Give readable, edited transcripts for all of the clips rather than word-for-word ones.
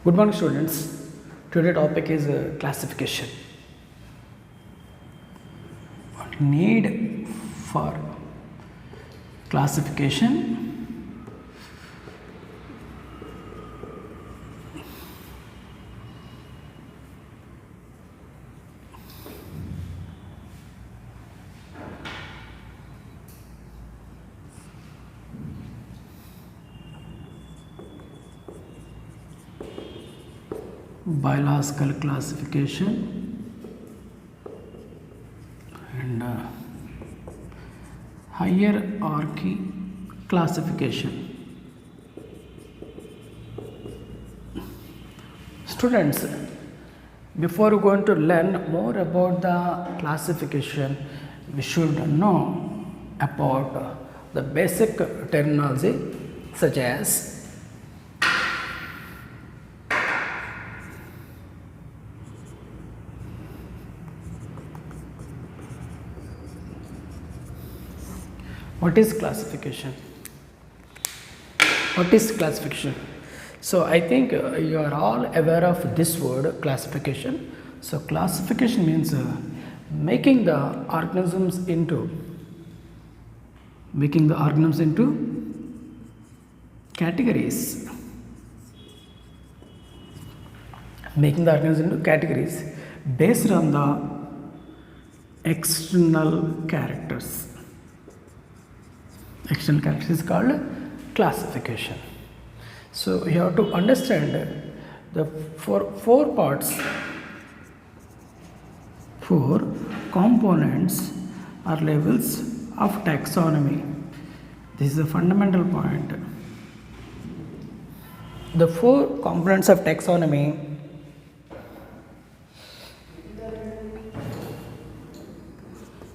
Good morning, students. Today topic is classification. Need for classification. Biological classification and hierarchy classification. Students, before going to learn more about the classification, we should know about the basic terminology such as what is classification? What is classification? So I think you are all aware of this word classification. So classification means making the organisms into categories. Making the organisms into categories based on the external characters. External characters is called classification. So you have to understand the four parts, four components or levels of taxonomy. This is a fundamental point. The four components of taxonomy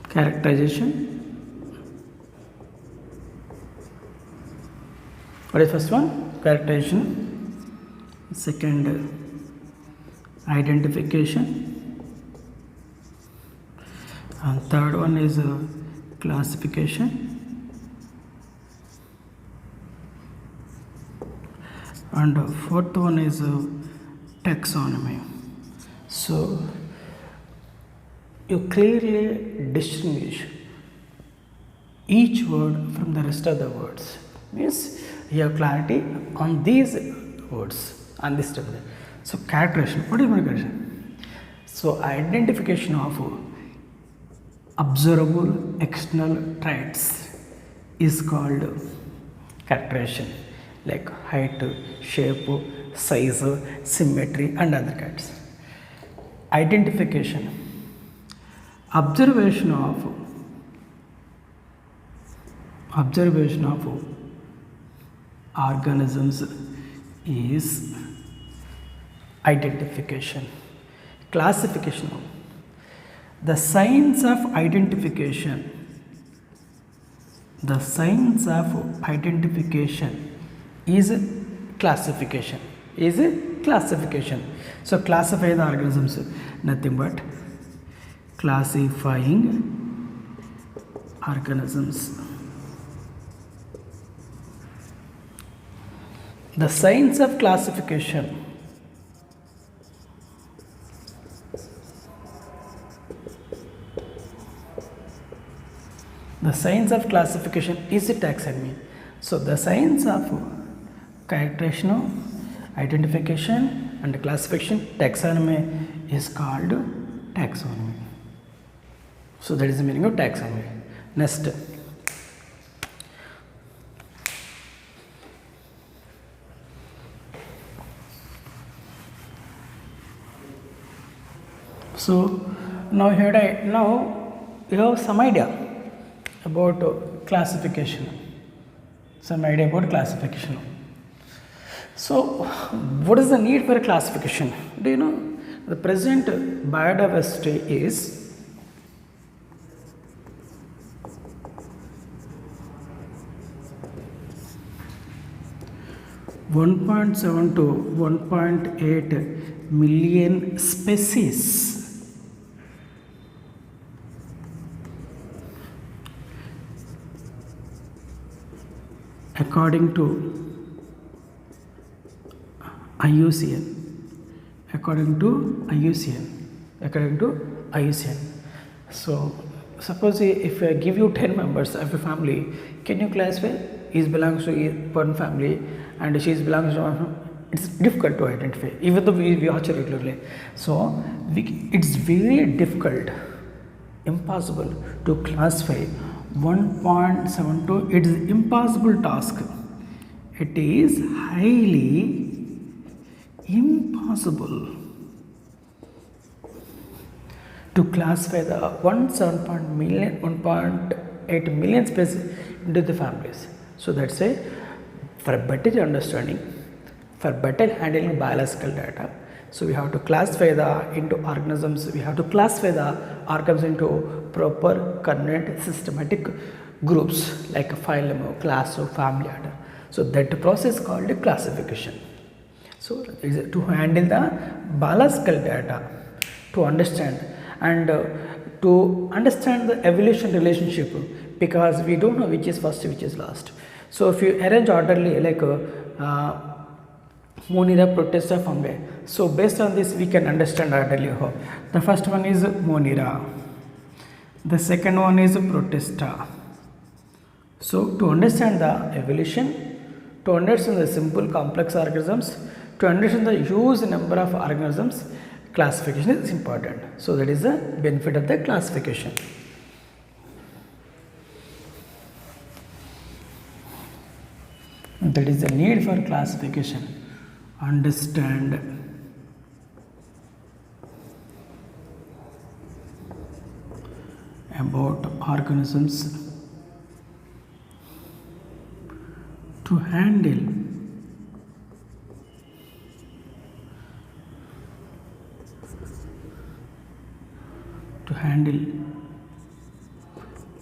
characterization. What is first one? Characterization. Second, identification. And third one is classification. And fourth one is taxonomy. So you clearly distinguish each word from the rest of the words. Means you have clarity on these words, on this term. So characterization. What is characterization? So identification of observable external traits is called characterization, like height, shape, size, symmetry, and other kinds. Identification. Observation of organisms is identification. Classification. The science of identification. The science of identification is classification. So classify the organisms, nothing but classifying organisms. The science of classification. The science of classification is taxonomy. So the science of characterization, identification, and classification, taxonomy is called taxonomy. So that is the meaning of taxonomy. Next. So now you have some idea about classification. So what is the need for a classification? Do you know the present biodiversity is 1.7 to 1.8 million species. According to IUCN, according to IUCN. So suppose if I give you 10 members of a family, can you classify he belongs to one family and she belongs to one family? It's difficult to identify even though we watch regularly. So it's very difficult, impossible to classify 1.72. It is impossible task. It is highly impossible to classify the 1.8 million species into the families. So that's a for better understanding, for better handling biological data. So we have to classify the into organisms. We have to classify the organisms into proper, coordinate, systematic groups like phylum, class, or family order. So that process called classification. So to handle the biological data, to understand and to understand the evolution relationship, because we don't know which is first, which is last. So if you arrange orderly like Monera, Protista, fungi. So based on this we can understand orderly how. The first one is Monera. The second one is Protista. So to understand the evolution, to understand the simple complex organisms, to understand the huge number of organisms, classification is important. So that is the benefit of the classification. That is the need for classification. Understand about organisms to handle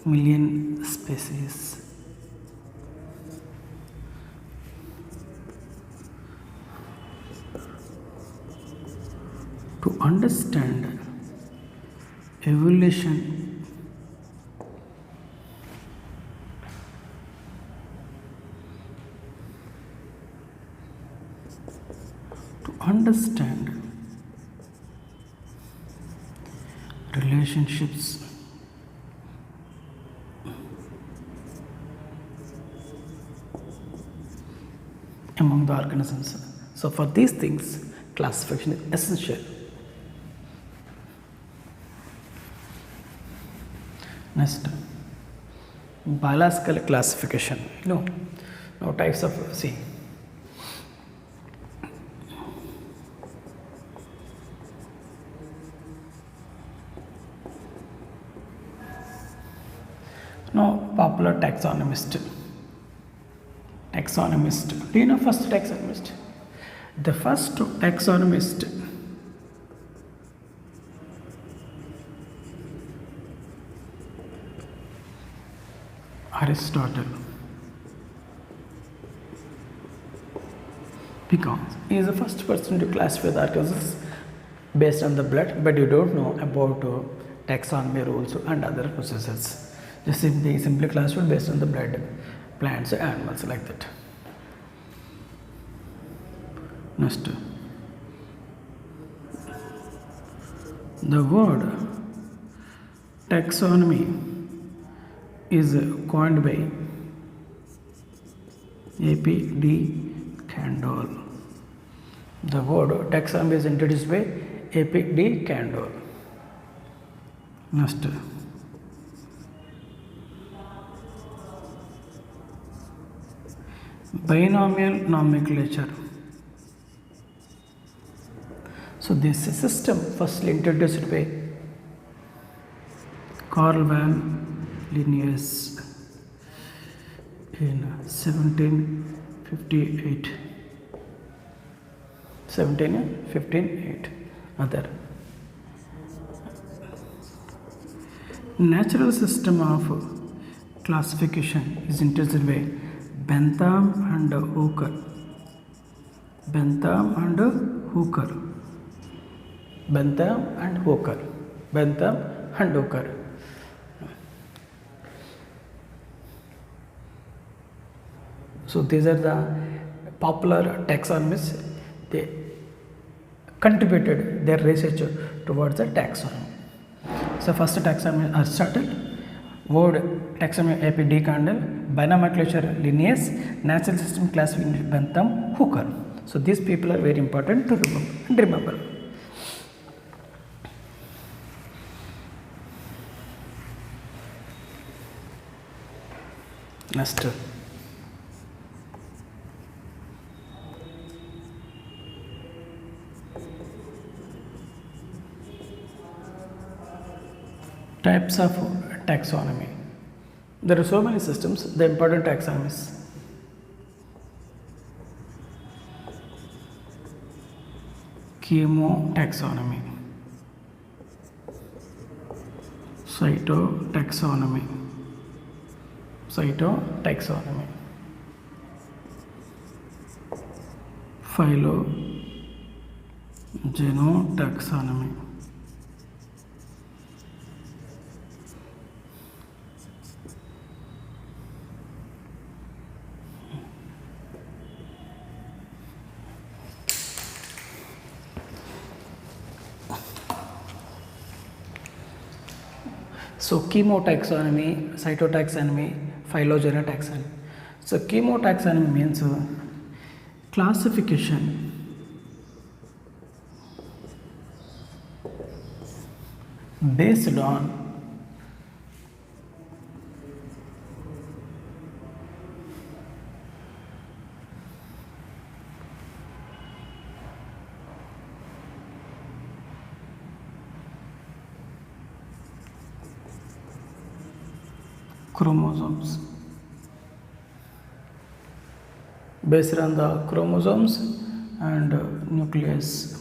million species. To understand evolution relationships among the organisms. So for these things, classification is essential. Next, biological classification. Now types of Now popular taxonomist. Do you know first taxonomist? The first taxonomist Aristotle, because he is the first person to classify the organisms based on the blood, but you don't know about taxonomy rules and other processes. Just simply classified based on the blood, plants, animals, like that. Next, the word taxonomy is coined by A.P.D. Candoll. The word taxonomy is introduced by A.P.D. Candoll. Next, binomial nomenclature. So this system firstly introduced by Carl van Linnaeus in 1758. Other natural system of classification is introduced by Bentham and Hooker. So these are the popular taxonomists. they contributed their research towards the taxonomy. So first taxonomy Aristotle, word taxonomy AP D. Condell, binomenclature Linnaeus, natural system classification Bentham, Hooker. So these people are very important to remember. Next, types of taxonomy. There are so many systems, the important taxonomies. Chemotaxonomy, cytotaxonomy, phylogenotaxonomy, so chemotaxonomy, cytotaxonomy, phylogenotaxonomy. So chemotaxonomy means classification based on chromosomes, based on the chromosomes and nucleus.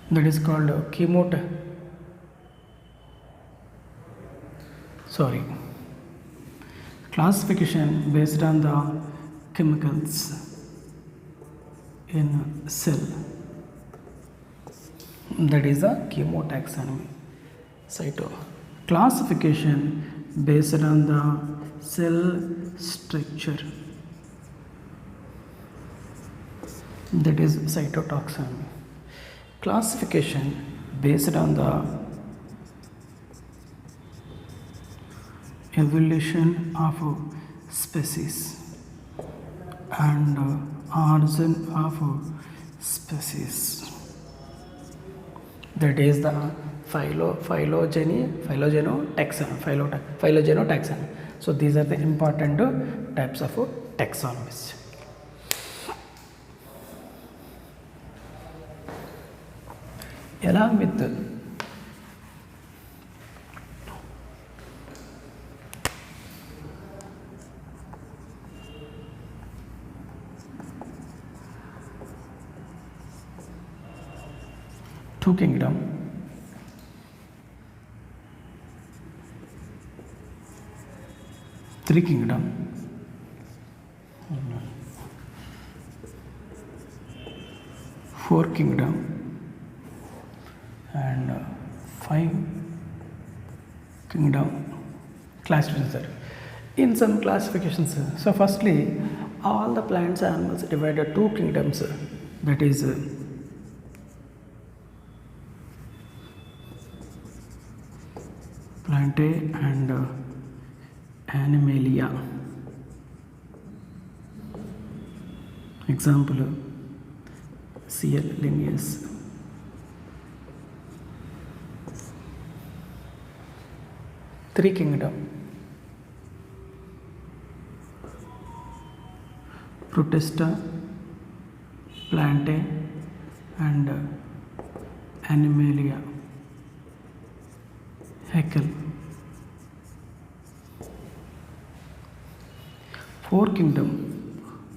That is called classification based on the chemicals in cell. That is the chemotaxonomy. Classification based on the cell structure. That is cytotaxonomy. Classification based on the evolution of species and origin of species. That is the phylogenotaxonomy. So these are the important types of taxonomies. Along with two kingdom, three kingdom, four kingdom, and five kingdom classifications. In some classifications, so firstly, all the plants and animals divided two kingdoms, that is Plantae and Animalia. Example, C.L. Linnaeus. Three kingdom, Protista, Plantae and Animalia. Haeckel. Four kingdom,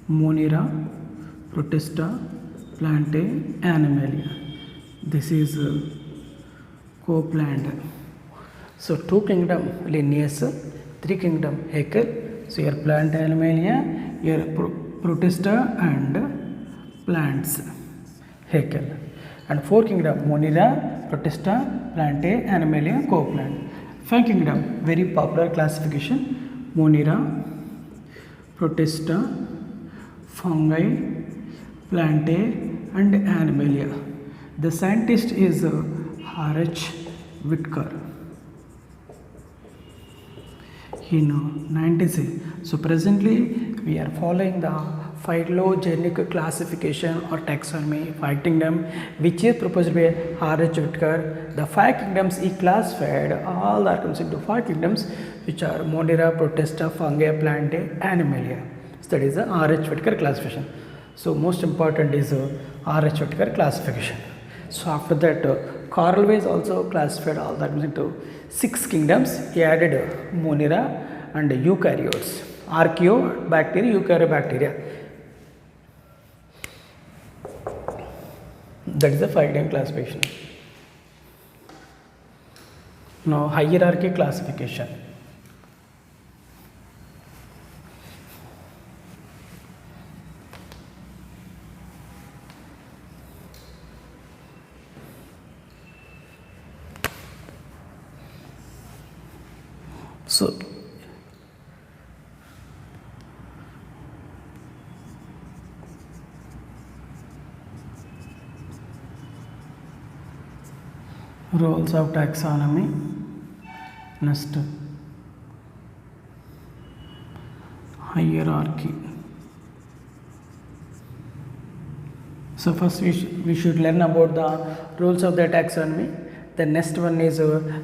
Monera, Protista, Plantae, Animalia. This is Copeland. So two kingdom Linnaeus, three kingdom Haeckel. So here Plantae, Animalia, here Protista and plants Haeckel. And four kingdom Monera, Protista, Plantae, Animalia, Copeland. Five kingdom, very popular classification, Monera, Protista, fungi, plantae, and animalia. The scientist is R.H. Whitaker. In 96. So presently we are following the phylogenetic classification or taxonomy, 5 kingdom, which is proposed by R.H. Whitaker. The 5 kingdoms he classified all the organisms into 5 kingdoms, which are Monera, Protista, Fungi, Plantae, Animalia. So that is the R.H. Whitaker classification. So most important is R.H. Whitaker classification. So after that, Carl Weiss also classified all the organisms into 6 kingdoms. He added Monera and eukaryotes, archaeobacteria, eukaryobacteria. That is the 5 kingdom classification. Now hierarchy classification. So roles of taxonomy. Next, hierarchy. So first we should learn about the rules of the taxonomy. The next one is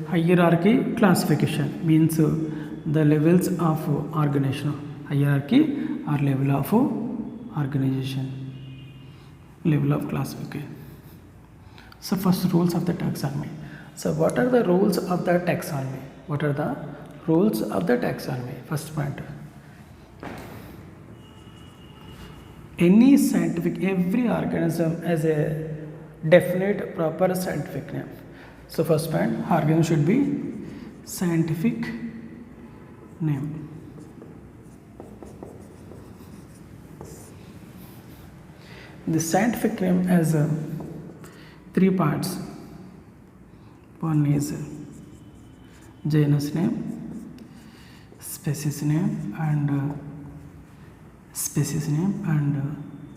hierarchy classification, means the levels of organization. Hierarchy or level of organization, level of classification. So first, rules of the taxonomy. So what are the rules of the taxonomy? What are the rules of the taxonomy? First point. Any scientific, every organism has a definite proper scientific name. So first point, organism should be scientific name. The scientific name has 3 parts. One is genus name, species name, and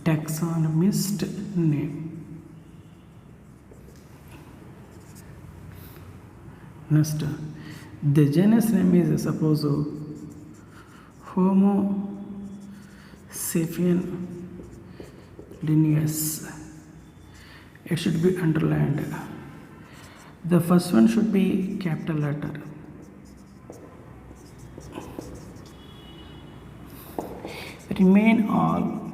taxonomist name. Next, the genus name is suppose Homo sapien linnaeus. It should be underlined. The first one should be capital letter. Remain all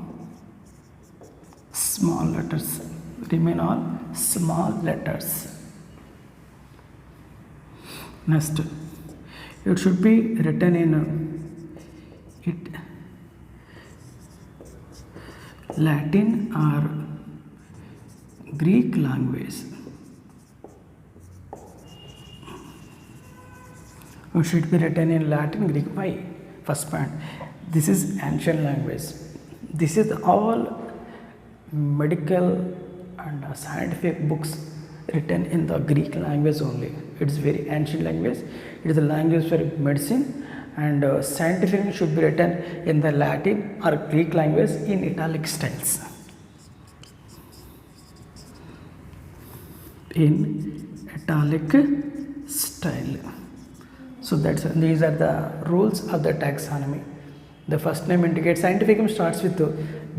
small letters. Remain all small letters. Next, it should be written in Latin or Greek language. It should be written in Latin, Greek. Why? First point, this is ancient language. This is all medical and scientific books written in the Greek language only. It is very ancient language. It is a language for medicine, and scientific should be written in the Latin or Greek language in italic styles. In italic style. So these are the rules of the taxonomy. The first name indicates scientific name, starts with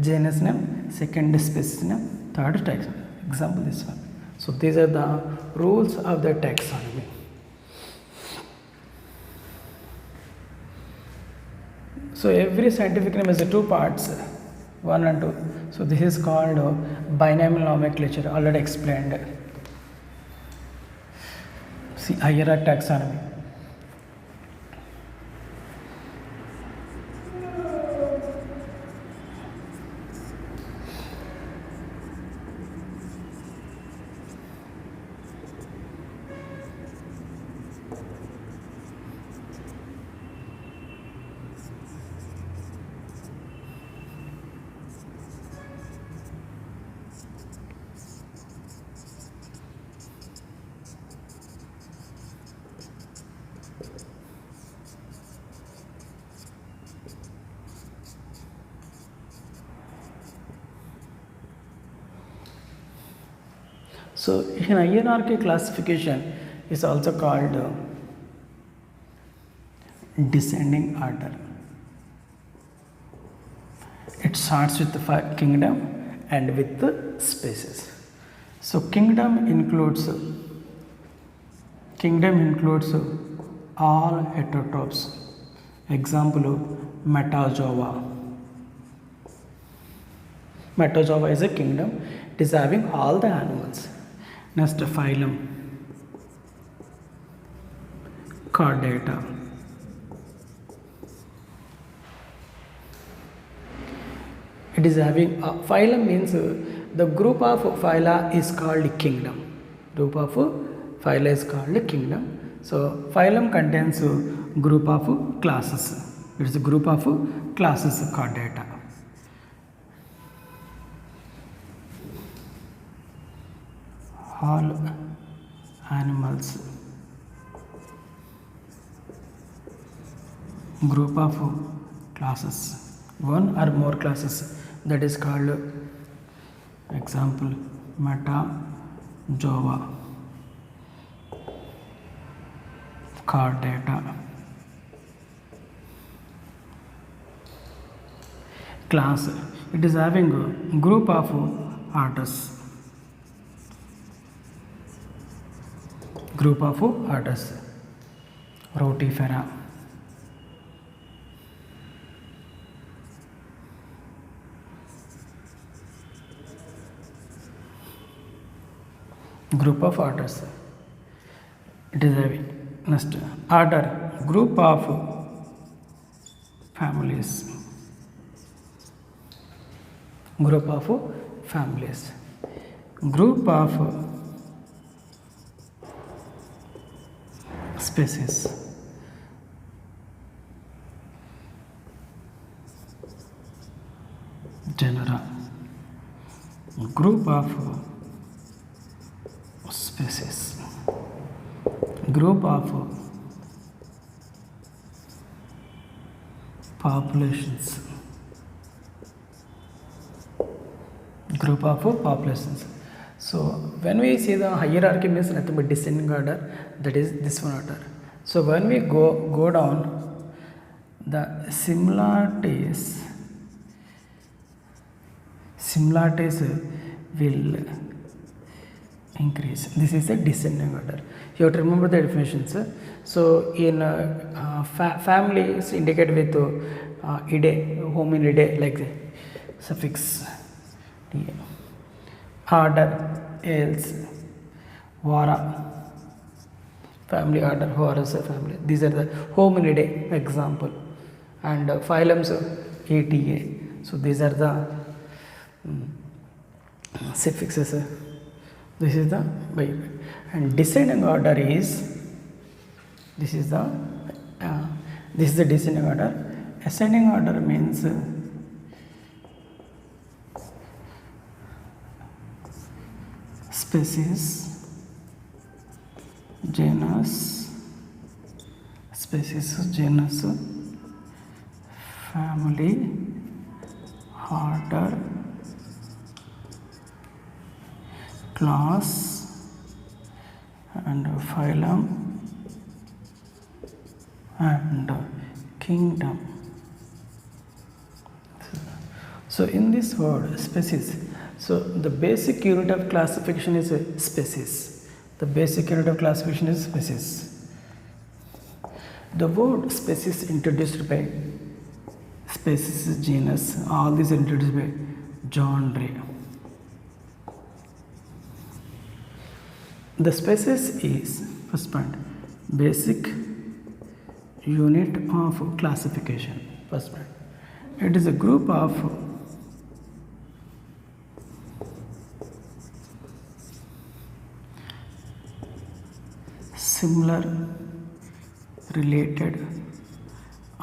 genus name, second species name, third taxonomy. Example this one. So these are the rules of the taxonomy. So every scientific name has 2 parts, 1 and 2. So this is called binomial nomenclature, already explained. See, hierarchy taxonomy. So in hierarchy classification is also called descending order. It starts with the kingdom and with the species. So kingdom includes all heterotrophs. Example, Metazoa. Metazoa is a kingdom. It is having all the animals. Next, phylum, Chordata. It is having phylum means the group of phyla is called kingdom. Group of phyla is called kingdom. So phylum contains a group of classes. It is a group of classes Chordata. All animals, group of classes, one or more classes, that is called, example, Metazoa, Chordata. Class, it is having a group of orders. Group of orders, Rotifera. Group of orders. It is having next order, group of families. Group of families. Group of species. Genera. Group of species. Group of populations. Group of populations. So when we see the hierarchy means nothing but descending order, that is this one order. So when we go down, the similarities will increase. This is a descending order. You have to remember the definitions. So in family is indicated with ide, hominidae, like the suffix d. Order else, vara, family order, vara family. These are the hominidae example, and phylums eta. So these are the suffixes. This is the and descending order is this is the descending order. Ascending order means species, genus, family, order, class, and phylum, and kingdom. So in this word species, so the basic unit of classification is species. The basic unit of classification is species. The word species introduced by species, genus, all these are introduced by John Ray. The species is, first point, basic unit of classification. First point, it is a group of similar related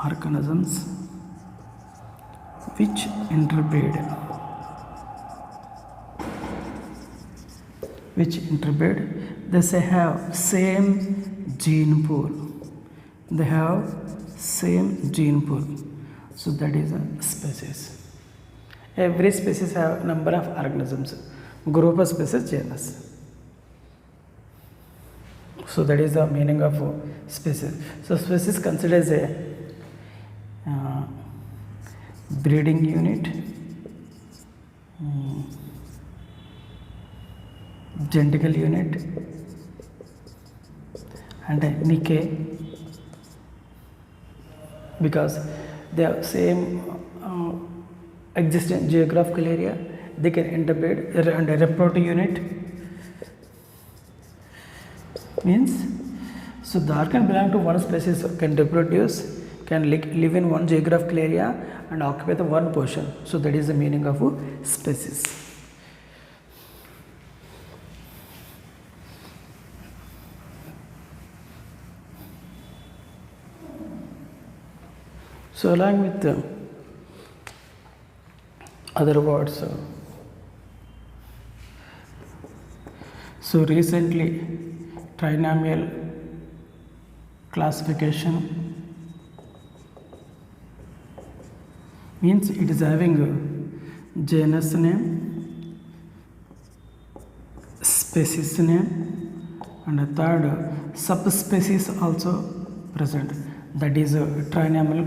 organisms which interbreed, they have same gene pool. They have same gene pool. So that is a species. Every species have number of organisms. Group of species, genus. So that is the meaning of species. So species considered as a breeding unit, genital unit, and Nikkei, because they have same existing geographical area, they can interbreed, and a reproductive unit means, so the organ belong to one species can reproduce, can live in one geographical area and occupy the one portion. So that is the meaning of species. So along with other words, so recently trinomial classification means it is having a genus name, species name, and a third subspecies also present, that is trinomial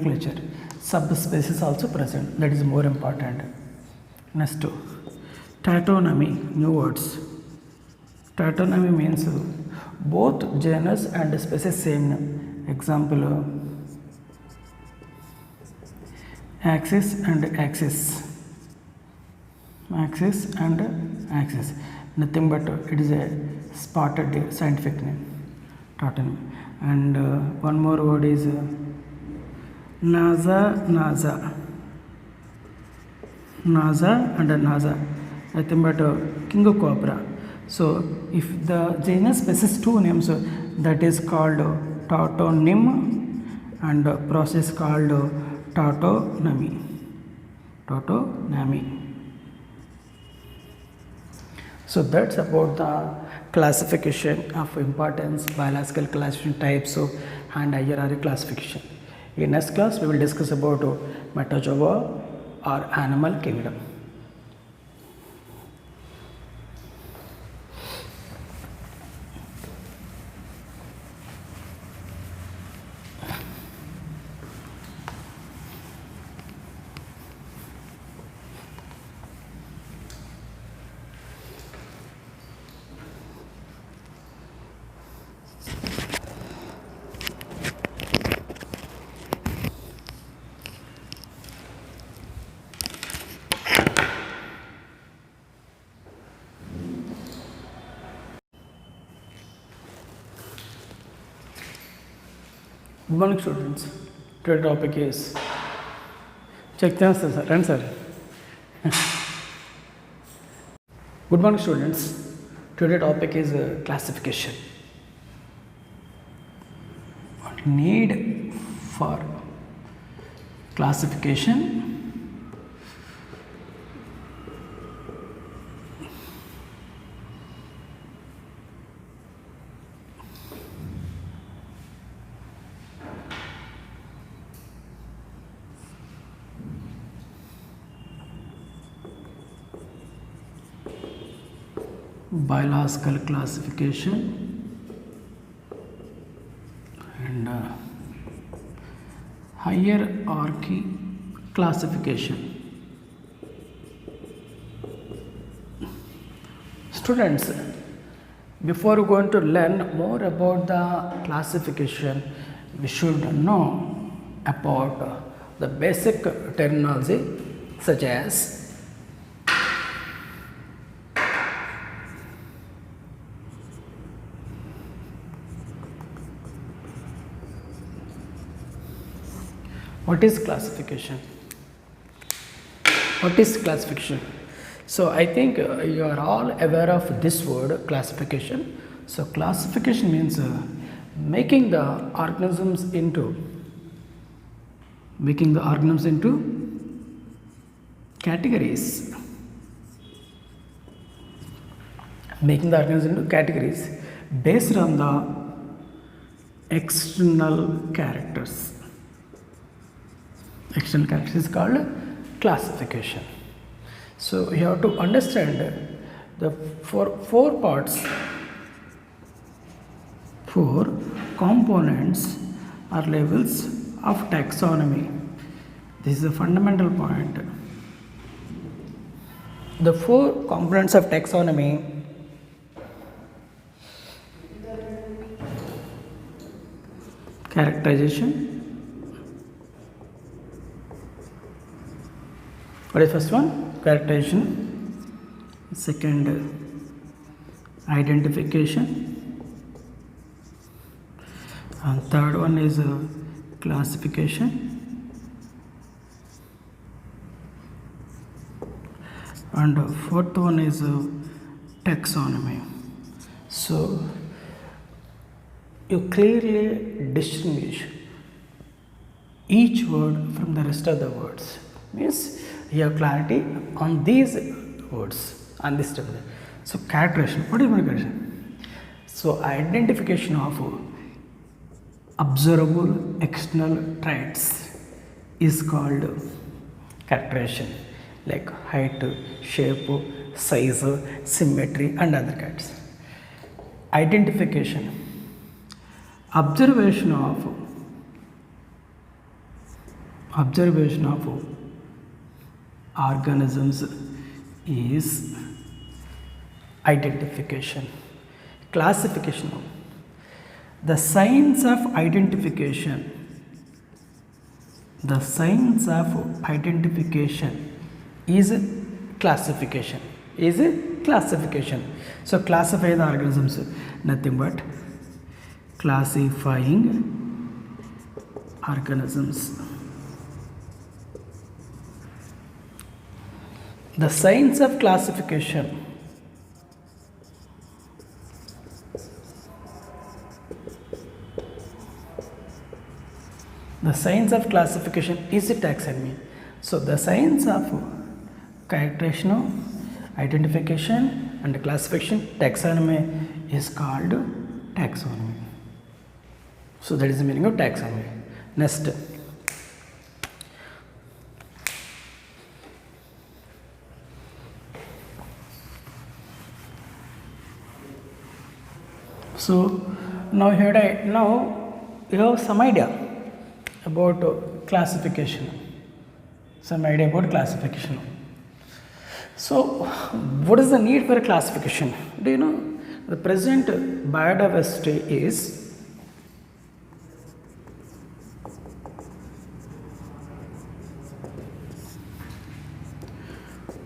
subspecies also present, that is more important. Next, tautonymy, new words. Tautonymy means both genus and species same name. Example, axis and axis, axis and axis, nothing but it is a spotted scientific name, tautonymy. And one more word is NASA, NASA, NASA and NASA, nothing but king of cobra. So if the genus possesses two names, that is called tautonym, and process called tautonymy. Tautonymy. So that's about the classification of importance, biological classification types and hierarchy classification. In next class we will discuss about metazoa or animal kingdom. Good morning students. Today's topic is, check the answer, sir. Answer. Good morning students. Today's topic is classification. Need for classification biological classification and hierarchy classification. Students, before going to learn more about the classification, we should know about the basic terminology such as what is classification? What is classification? So I think you are all aware of this word classification. So classification means making the organisms into categories. Making the organisms into categories based on the external characters. External characters is called classification. So you have to understand the four parts 4 components or levels of taxonomy. This is a fundamental point. The 4 components of taxonomy characterization. What is first one? Characterization. Second, identification. And third one is classification. And fourth one is taxonomy. So you clearly distinguish each word from the rest of the words. Means you have clarity on these words, on this step. So characterization. What is characterization? So identification of observable external traits is called characterization, like height, shape, size, symmetry and other kinds. Identification. Observation of organisms is identification. Classification. The science of identification. The science of identification is classification. So classify the organisms, nothing but classifying organisms. The science of classification. The science of classification is a taxonomy. So the science of characterization, identification and classification, taxonomy is called taxonomy. So that is the meaning of taxonomy. Next. So now you have some idea about classification. So what is the need for a classification? Do you know the present biodiversity is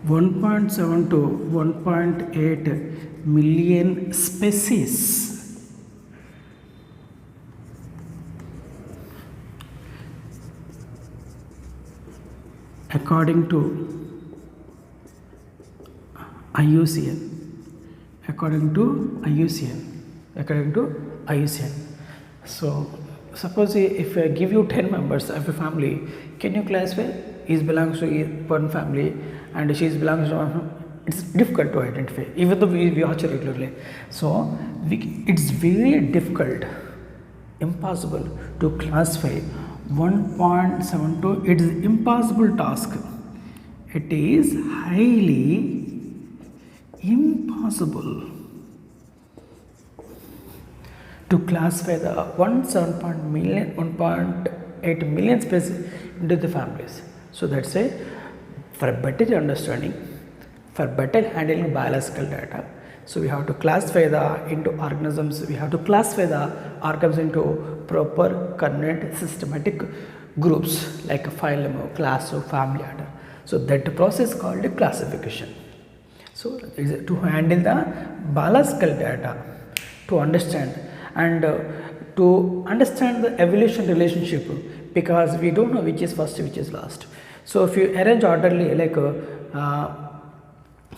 1.7 to 1.8 million species. According to IUCN. So suppose if I give you 10 members of a family, can you classify? He belongs to one family and she belongs to one family. It's difficult to identify, even though we watch it regularly. So it's very difficult, impossible to classify 1.72. It is impossible task. It is highly impossible to classify the 1.8 million species into the families. So that's a, for better understanding, for better handling biological data, so we have to classify into organisms. We have to classify the organisms into proper, coordinate, systematic groups like a phylum, class, or family order. So that process called a classification. So to handle the biological data, to understand and to understand the evolution relationship, because we don't know which is first, which is last. So if you arrange orderly like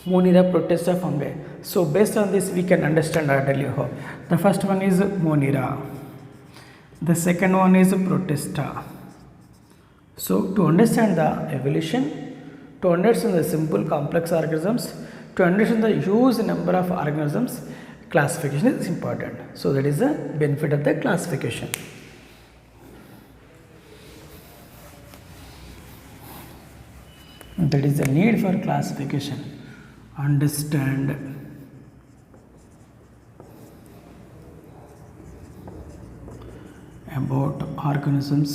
Monera, Protista, fungi. So based on this we can understand orderly how. The first one is Monera. The second one is Protista. So to understand the evolution, to understand the simple complex organisms, to understand the huge number of organisms, classification is important. So that is the benefit of the classification. That is the need for classification. Understand about organisms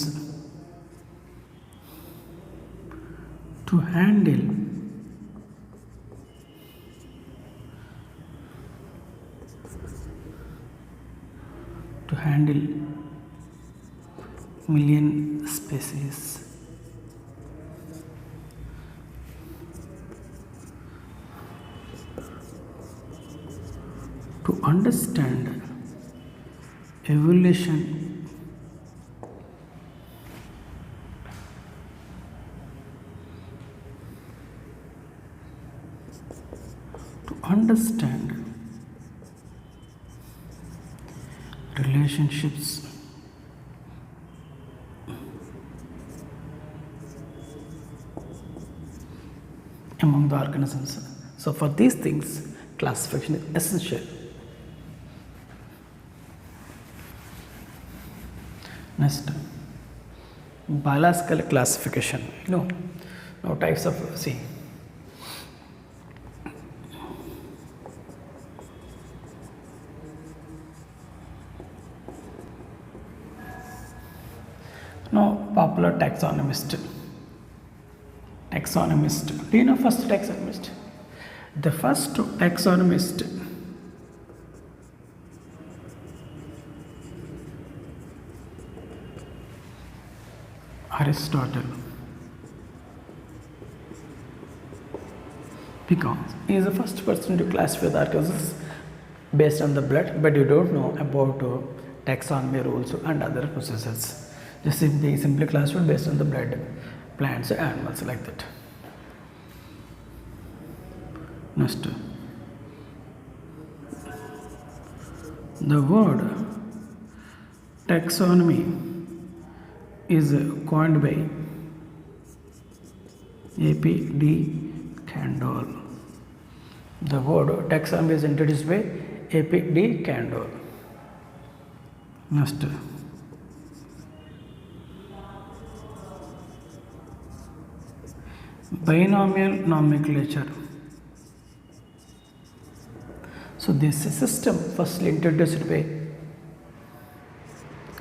to handle million species. To understand evolution relationships among the organisms. So for these things, classification is essential. Next, biological classification. Now types of now popular taxonomist. Do you know first taxonomist? The first taxonomist Aristotle, because he is the first person to classify the organisms based on the blood, but you don't know about taxonomy rules and other processes. Just simply classify based on the blood, plants, animals, like that. Next, the word taxonomy is coined by A.P.D. Candoll. The word taxonomy is introduced by A.P.D. Candoll. Next, binomial nomenclature. So this system firstly introduced by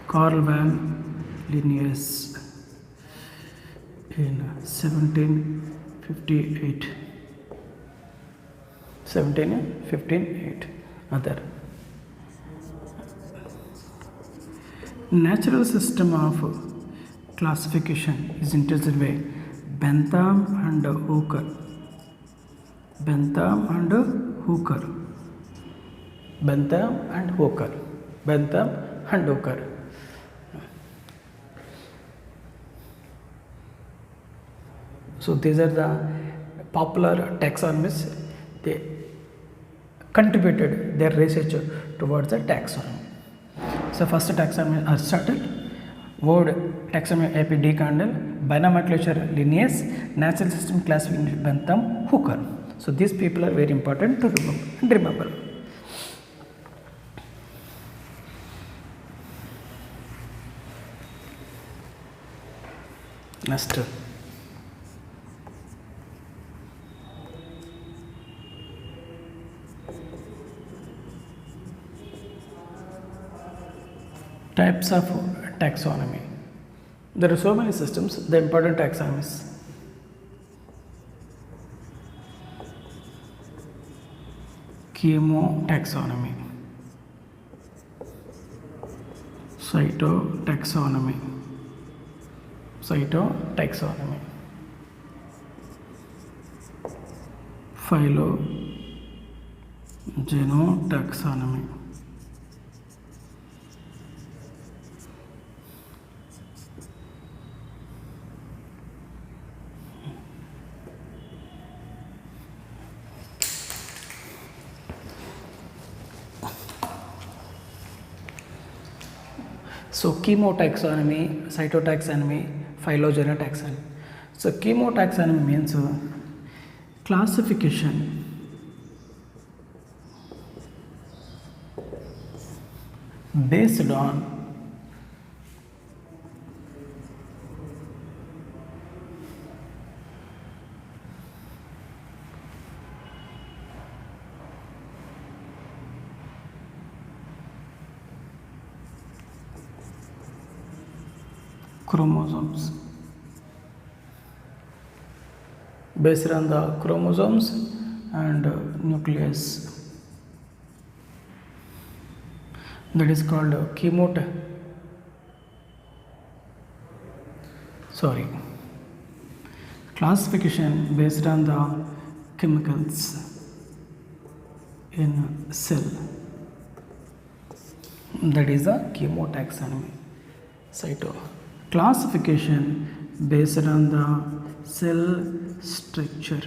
Carl van Linnaeus in 1758. Other natural system of classification is introduced by Bentham and Hooker. So these are the popular taxonomists. They contributed their research towards the taxonomy. So first taxonomy Aristotle, word taxonomy A.P.D. Candoll, binomenclature Linnaeus, natural system classification Bentham, Hooker. So these people are very important to remember. Next, types of taxonomy. There are so many systems, the important taxonomies. Chemotaxonomy, cytotaxonomy, phylogenotaxonomy, so chemotaxonomy, cytotaxonomy, phylogenotaxonomy. So chemotaxonomy means classification based on chromosomes. Based on the chromosomes and nucleus, that is called classification based on the chemicals in cell, that is the chemotaxonomy. Classification based on the cell structure,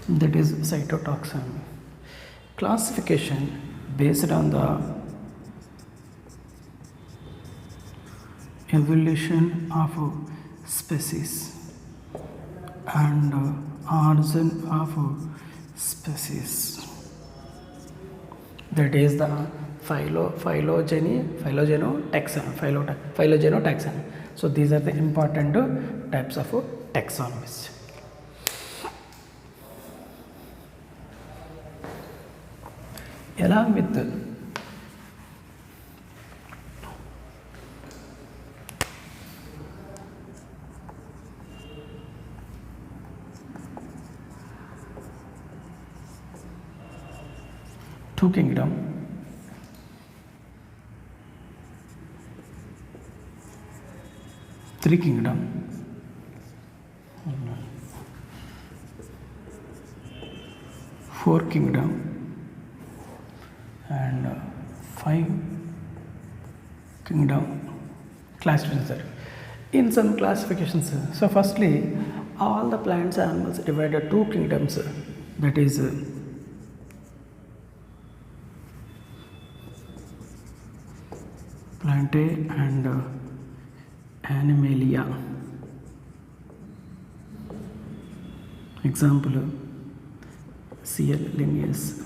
that is cytotaxonomy. Classification based on the evolution of species and origin of species, that is the phylogenotaxonomy. So these are the important types of taxonomies. Along with two kingdom, three kingdom, four kingdom, and five kingdom classifications. In some classifications, so firstly, all the plants and animals divided two kingdoms, that is Plantae and Animalia. Example, CL Linnaeus.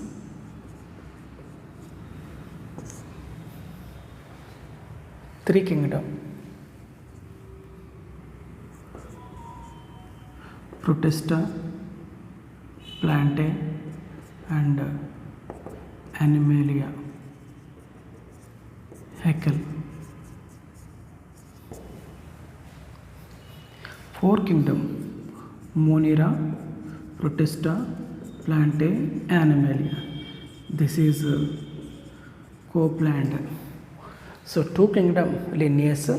Three kingdom, Protista, Plantae and Animalia. Haeckel. Four kingdom, Monera, Protista, Plantae, Animalia. This is co-plant. So two kingdom Linnaeus,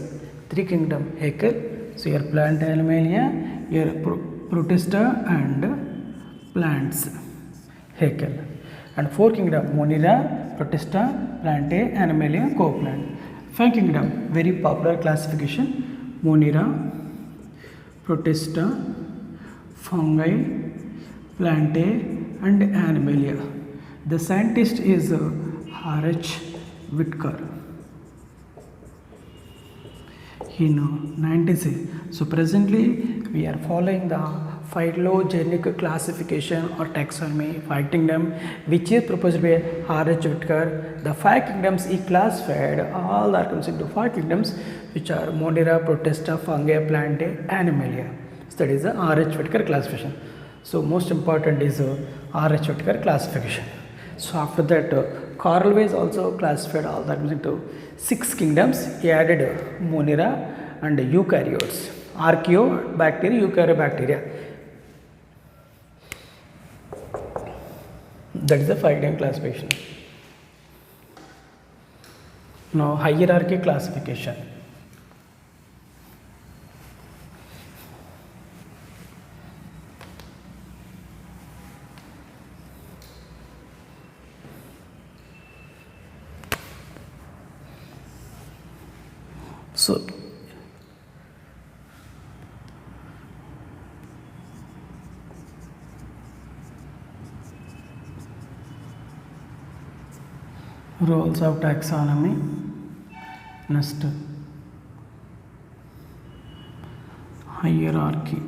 three kingdom Haeckel. So here Plantae, Animalia, here Protista and plants Haeckel. And four kingdom, Monera, Protista, Plantae, Animalia, co-plant. Five kingdom, very popular classification, Monera, Protista, fungi, Plantae and Animalia. The scientist is R.H. Whitaker in 1960. So presently we are following the phylogenic classification or taxonomy, five kingdom, which is proposed by R.H. Whitaker. The five kingdoms he classified all the organisms into five kingdoms, which are Monera, Protista, fungi, Plantae, Animalia. So that is the R.H. Whitaker classification. So most important is R.H. Whitaker classification. So after that, Carl Weiss also classified all the organisms into six kingdoms. He added Monera and eukaryotes, archaeobacteria, eukaryobacteria. That is the five kingdom classification. Now hierarchy classification. So roles of taxonomy. Next, hierarchy.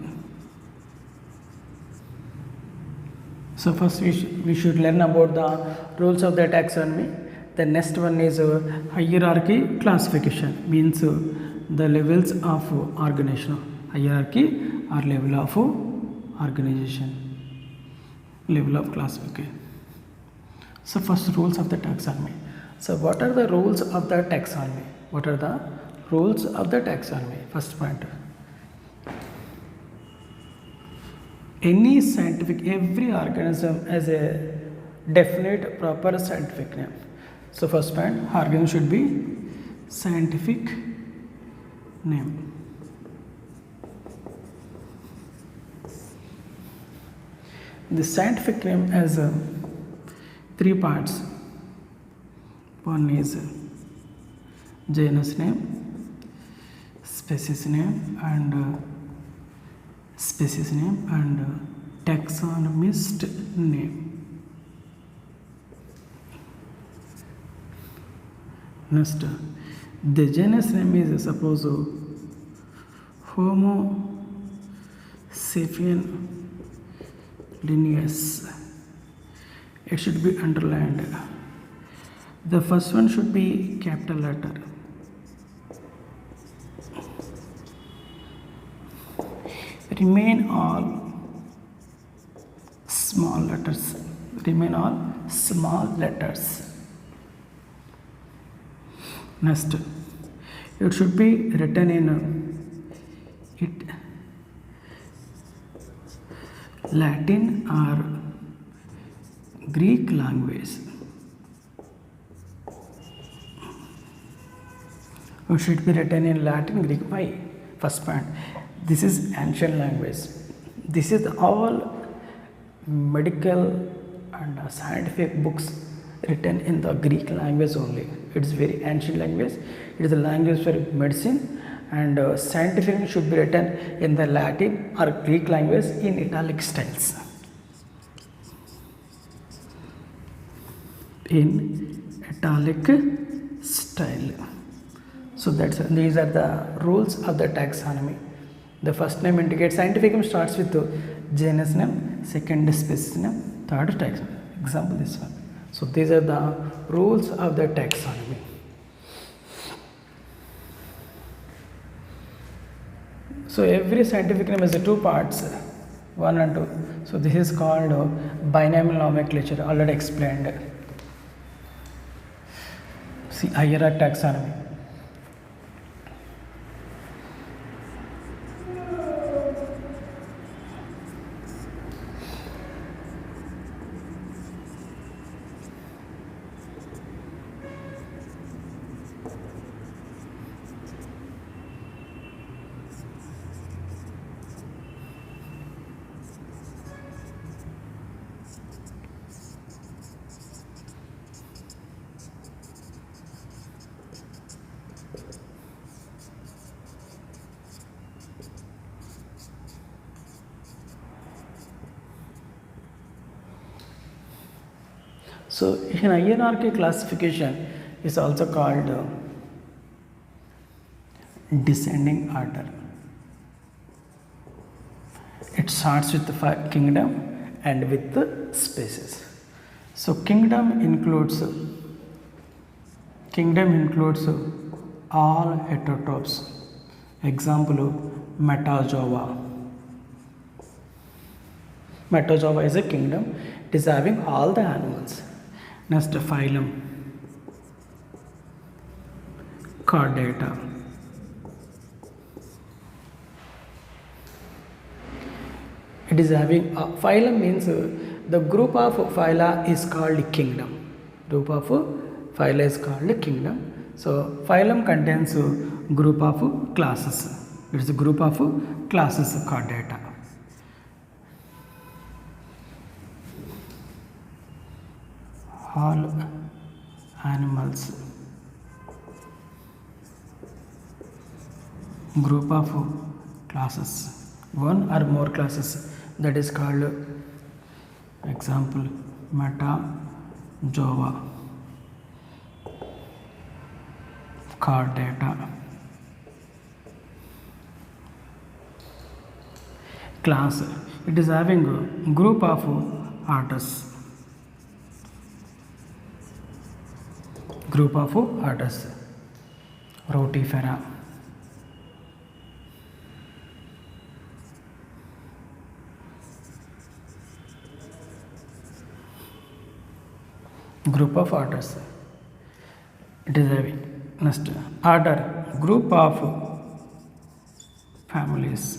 So first we should learn about the rules of the taxonomy. The next one is hierarchy classification, means the levels of organization. Hierarchy or level of organization, level of classification. So first, rules of the taxonomy. So what are the rules of the taxonomy? What are the rules of the taxonomy? First point. Every organism has a definite proper scientific name. So first point, organism should be scientific name. The scientific name has three parts. One is genus name, species name, and taxonomist name. Next, the genus name is suppose Homo sapien linnaeus. It should be underlined. The first one should be capital letter. Remain all small letters. Next, it should be written in Latin or Greek language. It should be written in Latin, Greek. Why? First point. This is ancient language. This is all medical and scientific books written in the Greek language only. It's very ancient language. It is a language for medicine, and scientific should be written in the Latin or Greek language in italic styles. In italic style. So these are the rules of the taxonomy. The first name indicates scientific name starts with the genus name, second species name, third taxonomy. Example this one. So these are the rules of the taxonomy. So every scientific name has two parts, 1 and 2. So this is called binomial nomenclature, already explained. See, hierarchy taxonomy. So in hierarchy classification is also called descending order. It starts with the kingdom and with the species. So kingdom includes all heterotrophs. Example, Metazoa. Metazoa is a kingdom. It is having all the animals. Next, phylum, chordata. It is having phylum means the group of phyla is called kingdom. Group of phyla is called kingdom. So phylum contains a group of classes. It is a group of classes, chordata. All animals, group of classes, one or more classes, that is called, example, Metazoa, chordata. Class, it is having a group of orders. Group of orders, Rotifera. Group of orders. It is having Next, order, group of families.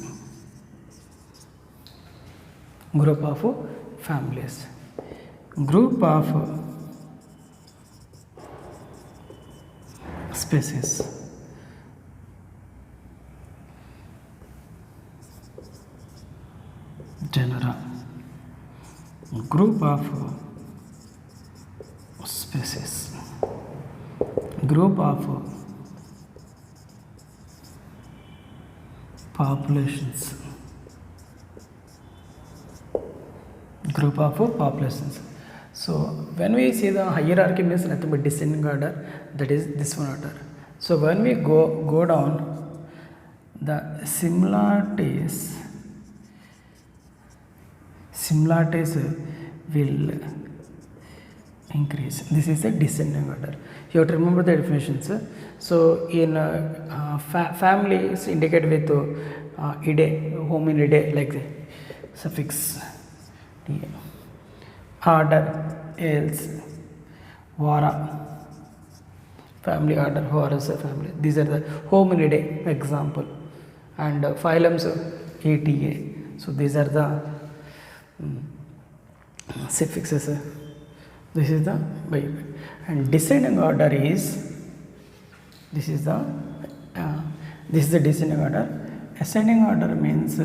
Group of families. Group of species. Genera. Group of species. Group of populations. Group of populations. So when we see the hierarchy means nothing but descending order, that is this one order. So when we go down, the similarities will increase. This is a descending order. You have to remember the definitions. So in family is indicated with ide, hominidae, like the suffix d. Order else, vara, family order, horus family. These are the hominidae example, and phylums eta. So these are the suffixes. This is the Bible. And descending order is this is the descending order. Ascending order means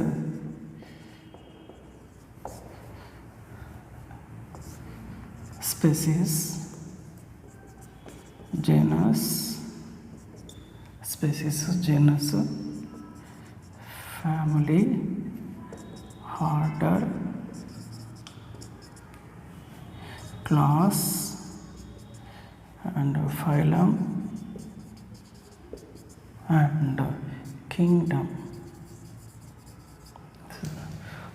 species, genus, family, order, class, and phylum, and kingdom.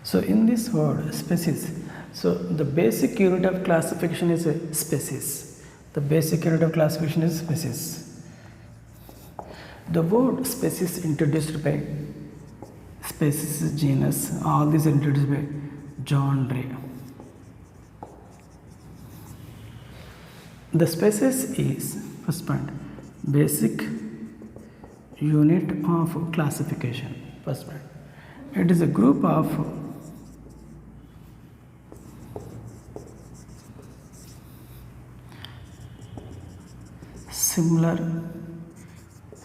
So in this word species, so the basic unit of classification is a species. The basic unit of classification is species. The word species introduced by species, genus, all these introduced by John Ray. The species is, first point, basic unit of classification. First point, it is a group of similar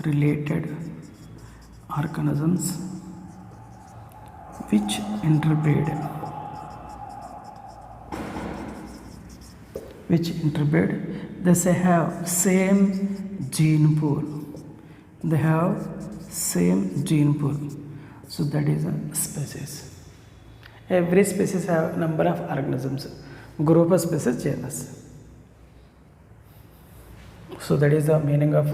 related organisms which interbreed, they have same gene pool. They have same gene pool. So that is a species. Every species have number of organisms. Group of species, genus. So that is the meaning of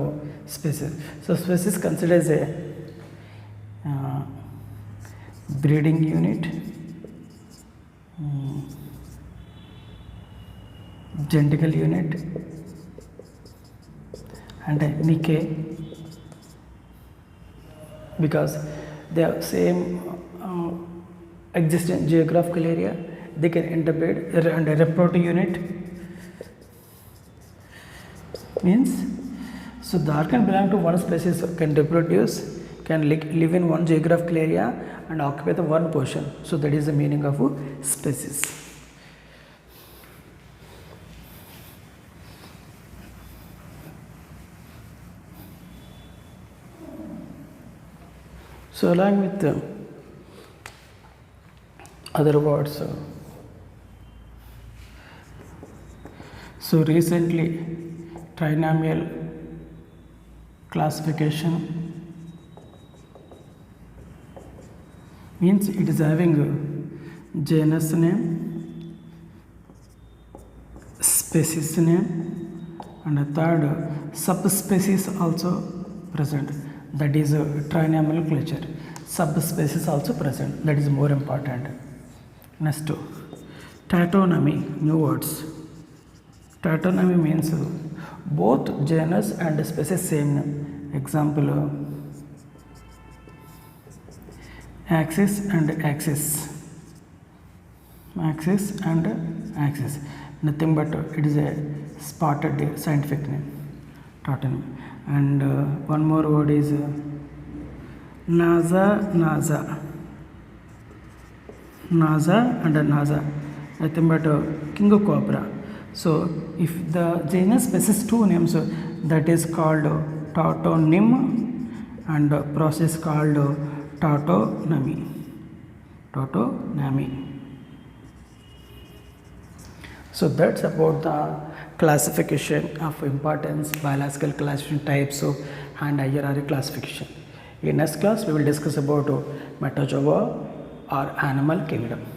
species. So species considered as a breeding unit, genetical unit, and a Nikke, because they have same existing geographical area. They can interbreed, and a reproductive unit means, so the organ belong to one species, can reproduce, can live in one geographical area and occupy the one portion. So that is the meaning of species. So along with other words, so recently trinomial classification means it is having a genus name, species name, and a third subspecies also present. That is a trinomial. Subspecies also present. That is more important. Next, tautonymy, new words. Tautonymy means both genus and species same name. Example, axis and axis. Axis and axis. Nothing but it is a spotted scientific name. Tautonymy. and one more word is Naza, Naza. Naza and Naza, nothing but king cobra. So if the genus possesses two names, that is called tautonym and process called tautonemy. Tautonemy. So that's about the classification of importance, biological classification types and hierarchy classification. In next class we will discuss about Metazoa or animal kingdom.